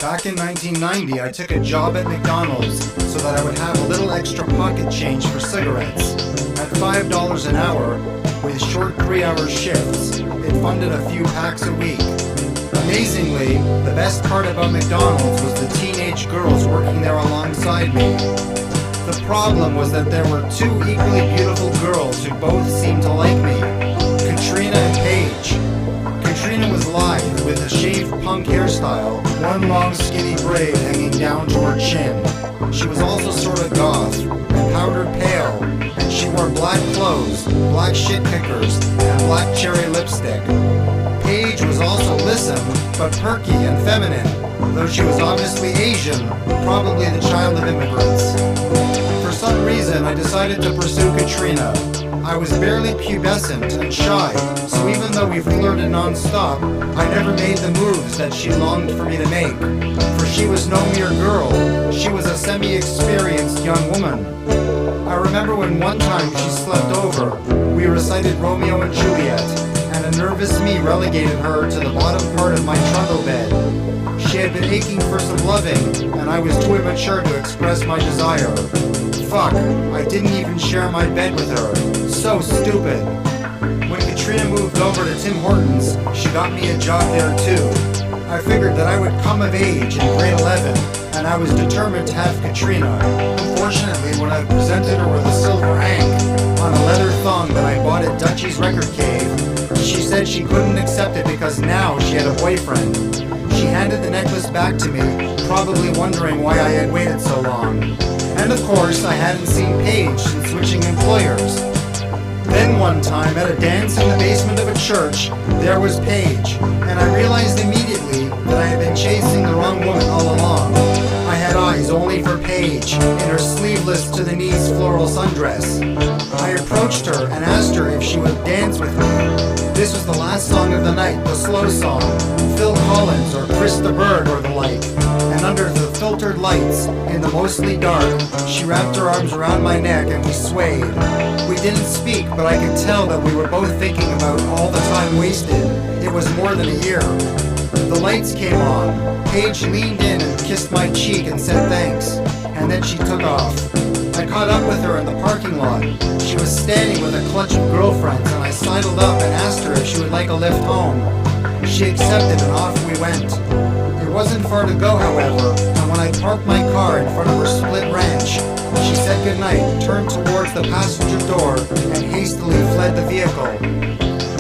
Back in 1990, I took a job at McDonald's so that I would have a little extra pocket change for cigarettes. At $5 an hour, with short 3-hour shifts, it funded a few packs a week. Amazingly, the best part about McDonald's was the teenage girls working there alongside me. The problem was that there were two equally beautiful girls who both seemed to like me, Katrina and Paige. Katrina was lithe with a shaved punk hairstyle, one long skinny braid hanging down to her chin. She was also sort of goth and powdered pale, and she wore black clothes, black shit kickers, and black cherry lipstick. Paige was also lissom, but perky and feminine, though she was obviously Asian, probably the child of immigrants. For some reason, I decided to pursue Katrina. I was barely pubescent and shy, so even though we flirted non-stop, I never made the moves that she longed for me to make. For she was no mere girl, she was a semi-experienced young woman. I remember when one time she slept over, we recited Romeo and Juliet, and a nervous me relegated her to the bottom part of my trundle bed. She had been aching for some loving, and I was too immature to express my desire. Fuck, I didn't even share my bed with her. So stupid. When Katrina moved over to Tim Hortons, she got me a job there too. I figured that I would come of age in grade 11, and I was determined to have Katrina. Unfortunately, when I presented her with a silver ankh on a leather thong that I bought at Dutchie's Record Cave, she said she couldn't accept it because now she had a boyfriend. She handed the necklace back to me, probably wondering why I had waited so long. And of course, I hadn't seen Paige since switching employers. Then one time, at a dance in the basement of a church, there was Paige, and I realized immediately that I had been chasing the wrong woman all along. I had eyes only for Paige, in her sleeveless to-the-knees floral sundress. I approached her and asked her if she would dance with me. This was the last song of the night, the slow song, Phil Collins or Chris the Bird or the like. And under the filtered lights, in the mostly dark, she wrapped her arms around my neck and we swayed. We didn't speak, but I could tell that we were both thinking about all the time wasted. It was more than a year. The lights came on. Paige leaned in and kissed my cheek and said thanks, and then she took off. I caught up with her in the parking lot. She was standing with a clutch of girlfriends, and I sidled up and asked her if she would like a lift home. She accepted, and off we went. It wasn't far to go, however, and when I parked my car in front of her split ranch, she said goodnight, turned towards the passenger door, and hastily fled the vehicle.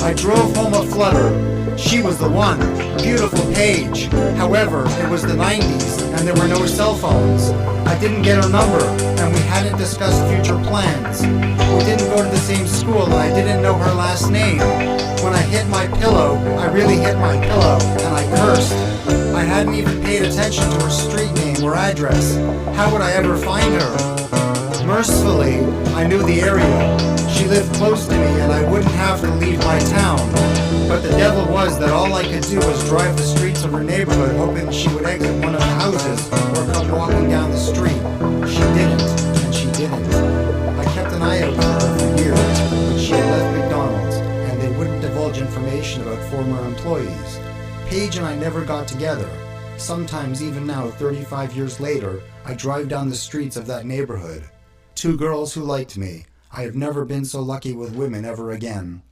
I drove home a flutter. She was the one, beautiful Paige. However, it was the 90s, and there were no cell phones. I didn't get her number, and we hadn't discussed future plans. We didn't go to the same school, and I didn't know her last name. When I hit my pillow, I really hit my pillow, and I cursed. I hadn't even paid attention to her street name or address. How would I ever find her? Mercifully, I knew the area. She lived close to me, and I wouldn't have to leave my town. But the devil was that all I could do was drive the streets of her neighborhood, hoping she would exit one of the houses or come walking down the street. She didn't, and she didn't. I kept an eye out for her for years, but she had left McDonald's, and they wouldn't divulge information about former employees. Paige and I never got together. Sometimes, even now, 35 years later, I drive down the streets of that neighborhood. Two girls who liked me. I have never been so lucky with women ever again.